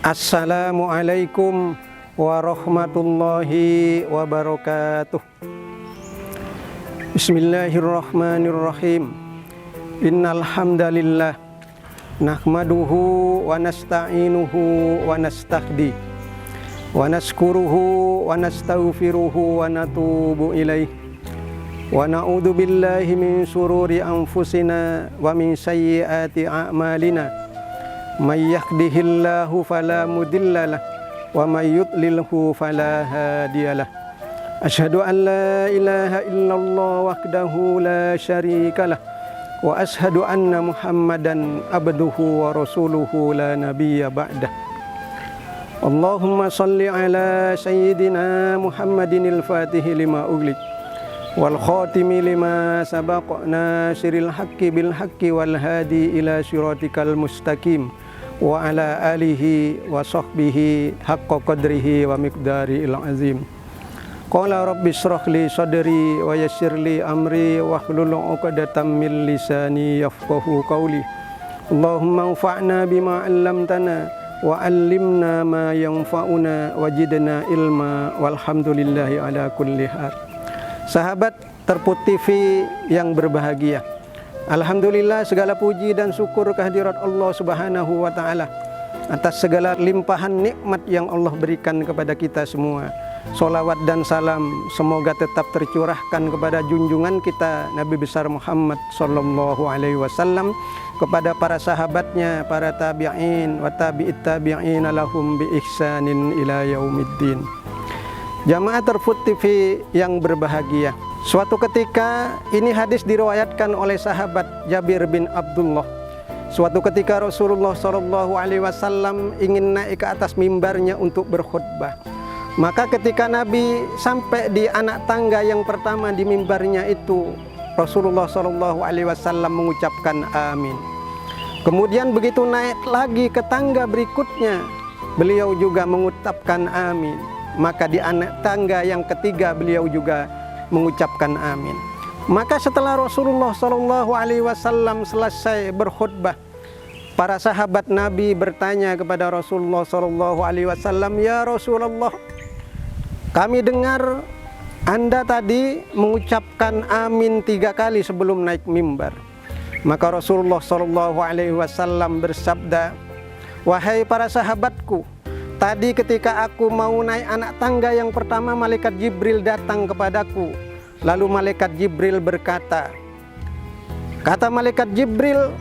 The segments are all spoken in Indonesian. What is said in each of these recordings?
Assalamualaikum warahmatullahi wabarakatuh. Bismillahirrahmanirrahim. Innal hamdalillah nahmaduhu wa nasta'inuhu wa nastahdi wa naskuruhu wa nastaghfiruhu wa natubu ilaih wa na'udzu billahi min syururi anfusina wa min sayyiati a'malina. May yahdihillahu fala mudhillalah wa may yudlilhu fala hadiyalah. Asyhadu an la ilaha illallah wahdahu la syarikalah wa asyhadu anna Muhammadan abduhu wa rasuluhu la nabiyya ba'dah. Allahumma shalli ala sayyidina Muhammadinil fatihi lima ughliq wal khatimi lima sabaq nasiril haqqi bil haqqi wal hadi ila siratikal mustaqim wa ala alihi wa sahbihi haqqa qadrihi wa miqdaril azim. Qala rabbi shrah li sadri wa yassir li amri wahlul 'uqdatam min lisani yafqahu qawli. Allahumma anfa'na bima 'allamtana wa 'allimna ma yanfa'una wajidna ilma walhamdulillahi ala kulli hal. Sahabat Terput TV yang berbahagia, alhamdulillah segala puji dan syukur kehadirat Allah Subhanahu wa taala atas segala limpahan nikmat yang Allah berikan kepada kita semua. Sholawat dan salam semoga tetap tercurahkan kepada junjungan kita Nabi besar Muhammad sallallahu alaihi wasallam, kepada para sahabatnya, para tabi'in wa tabi'it tabi'in lahum bi ihsanin ila yaumiddin. Jamaah Terput TV yang berbahagia, suatu ketika, ini hadis diriwayatkan oleh sahabat Jabir bin Abdullah. Suatu ketika Rasulullah SAW ingin naik ke atas mimbarnya untuk berkhutbah. Maka ketika Nabi sampai di anak tangga yang pertama di mimbarnya itu, Rasulullah SAW mengucapkan amin. Kemudian begitu naik lagi ke tangga berikutnya, beliau juga mengucapkan amin. Maka di anak tangga yang ketiga beliau juga mengucapkan amin. Maka setelah Rasulullah SAW selesai berkhutbah, para sahabat Nabi bertanya kepada Rasulullah SAW, "Ya Rasulullah, kami dengar Anda tadi mengucapkan amin 3 kali sebelum naik mimbar." Maka Rasulullah SAW bersabda, "Wahai para sahabatku, tadi ketika aku mau naik anak tangga yang pertama, malaikat Jibril datang kepadaku. Lalu malaikat Jibril berkata, kata malaikat Jibril,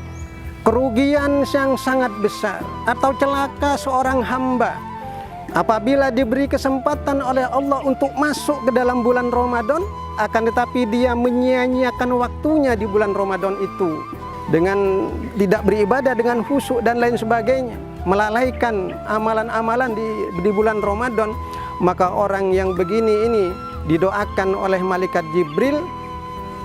kerugian yang sangat besar atau celaka seorang hamba apabila diberi kesempatan oleh Allah untuk masuk ke dalam bulan Ramadan, akan tetapi dia menyia-nyiakan waktunya di bulan Ramadan itu dengan tidak beribadah dengan khusyuk dan lain sebagainya, melalaikan amalan-amalan di bulan Ramadan. Maka orang yang begini ini didoakan oleh malaikat Jibril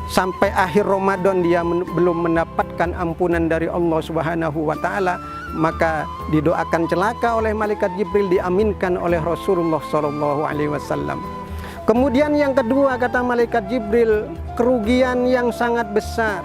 sampai akhir Ramadan dia belum mendapatkan ampunan dari Allah Subhanahu wa taala, maka didoakan celaka oleh malaikat Jibril, diaminkan oleh Rasulullah sallallahu alaihi wasallam. Kemudian yang kedua, kata malaikat Jibril, kerugian yang sangat besar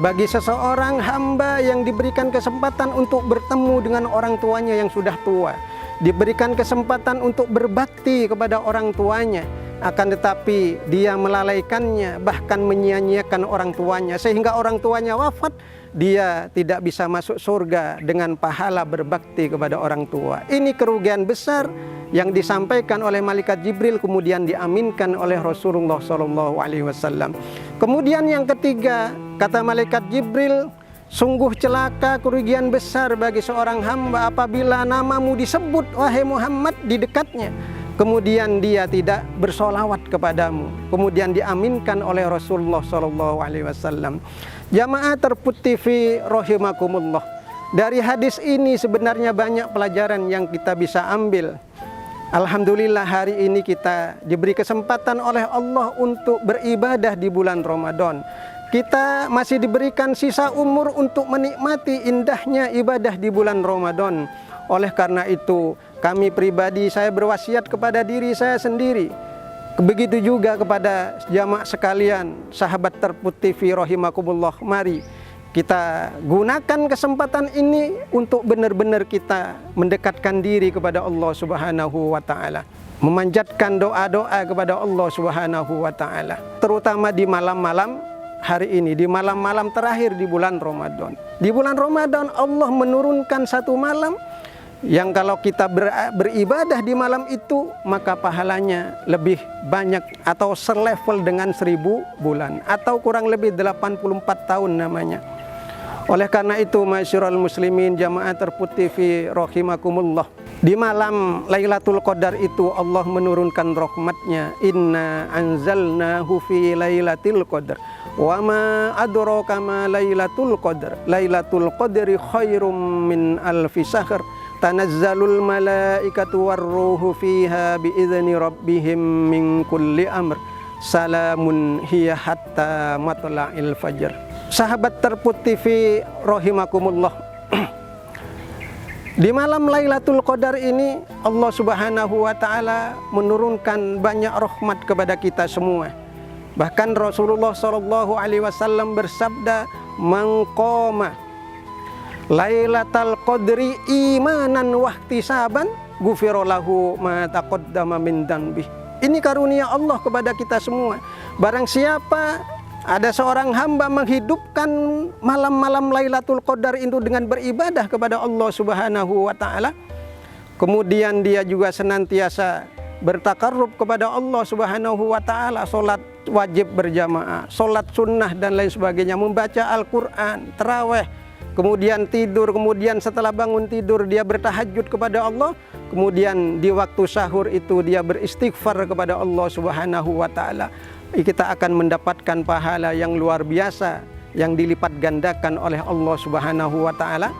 bagi seseorang hamba yang diberikan kesempatan untuk bertemu dengan orang tuanya yang sudah tua, diberikan kesempatan untuk berbakti kepada orang tuanya, akan tetapi dia melalaikannya, bahkan menyia-nyiakan orang tuanya, sehingga orang tuanya wafat, dia tidak bisa masuk surga dengan pahala berbakti kepada orang tua. Ini kerugian besar yang disampaikan oleh malaikat Jibril, kemudian diaminkan oleh Rasulullah SAW. Kemudian yang ketiga, kata malaikat Jibril, sungguh celaka, kerugian besar bagi seorang hamba apabila namamu disebut, wahai Muhammad, di dekatnya, kemudian dia tidak bersolawat kepadamu, kemudian diaminkan oleh Rasulullah SAW. Jamaah Terput TV rahimakumullah, dari hadis ini sebenarnya banyak pelajaran yang kita bisa ambil. Alhamdulillah hari ini kita diberi kesempatan oleh Allah untuk beribadah di bulan Ramadan. Kita masih diberikan sisa umur untuk menikmati indahnya ibadah di bulan Ramadan. Oleh karena itu, kami pribadi, saya berwasiat kepada diri saya sendiri, begitu juga kepada jamaah sekalian, sahabat Terput TV rahimakumullah, mari kita gunakan kesempatan ini untuk benar-benar kita mendekatkan diri kepada Allah Subhanahu wa taala, memanjatkan doa-doa kepada Allah Subhanahu wa taala, terutama di malam-malam hari ini, di malam-malam terakhir di bulan Ramadan. Di bulan Ramadan Allah menurunkan satu malam yang kalau kita beribadah di malam itu maka pahalanya lebih banyak atau selevel dengan 1000 bulan atau kurang lebih 84 tahun namanya. Oleh karena itu, masyarul muslimin jamaah terputih fi rahimakumullah, di malam Lailatul Qadar itu Allah menurunkan rahmatnya. Inna anzalnahu fi lailatul qadar wa ma adraka ma lailatul qadar lailatul qadri khairum min alfi syahr tanazzalul malaikatu warruhu fiha biizni rabbihim min kulli amr salamun hiya hatta matla'il fajr. Sahabat terputih fi rahimakumullah, di malam Lailatul Qadar ini Allah Subhanahu wa taala menurunkan banyak rahmat kepada kita semua. Bahkan Rasulullah sallallahu alaihi wasallam bersabda, "Man qama Lailatul Qadri imanan wa ihtisaban, ghufira lahu ma taqaddama min dzanbi." Ini karunia Allah kepada kita semua. Barang siapa ada seorang hamba menghidupkan malam-malam Lailatul Qadar itu dengan beribadah kepada Allah Subhanahu wa taala, kemudian dia juga senantiasa bertakarrub kepada Allah Subhanahu wa taala, salat wajib berjamaah, salat sunnah dan lain sebagainya, membaca Al-Qur'an, tarawih, kemudian tidur, kemudian setelah bangun tidur dia bertahajud kepada Allah, kemudian di waktu sahur itu dia beristighfar kepada Allah Subhanahu wa taala. Kita akan mendapatkan pahala yang luar biasa yang dilipat gandakan oleh Allah Subhanahu wa taala.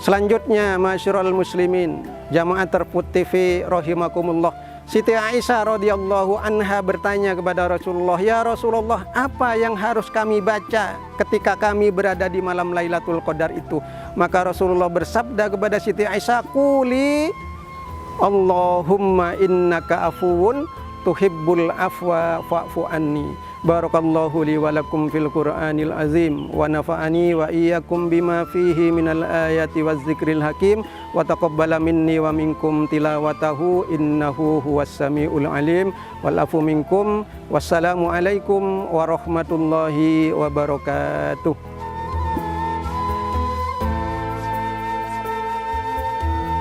Selanjutnya, masyarul muslimin jamaah terputih fi rahimakumullah, Siti Aisyah radhiyallahu anha bertanya kepada Rasulullah, "Ya Rasulullah, apa yang harus kami baca ketika kami berada di malam Lailatul Qadar itu?" Maka Rasulullah bersabda kepada Siti Aisyah, "Quli Allahumma innaka afuwun tuhibbul afwa fa'fu anni." Barakallahu li wa lakum fil Qur'anil azim wa nafa'ani wa iyyakum bima fihi minal ayati waz zikril hakim wa taqabbala minni wa minkum tilawatahu innahu huwas samiul alim wal afu minkum. Wassalamu alaikum warahmatullahi wabarakatuh.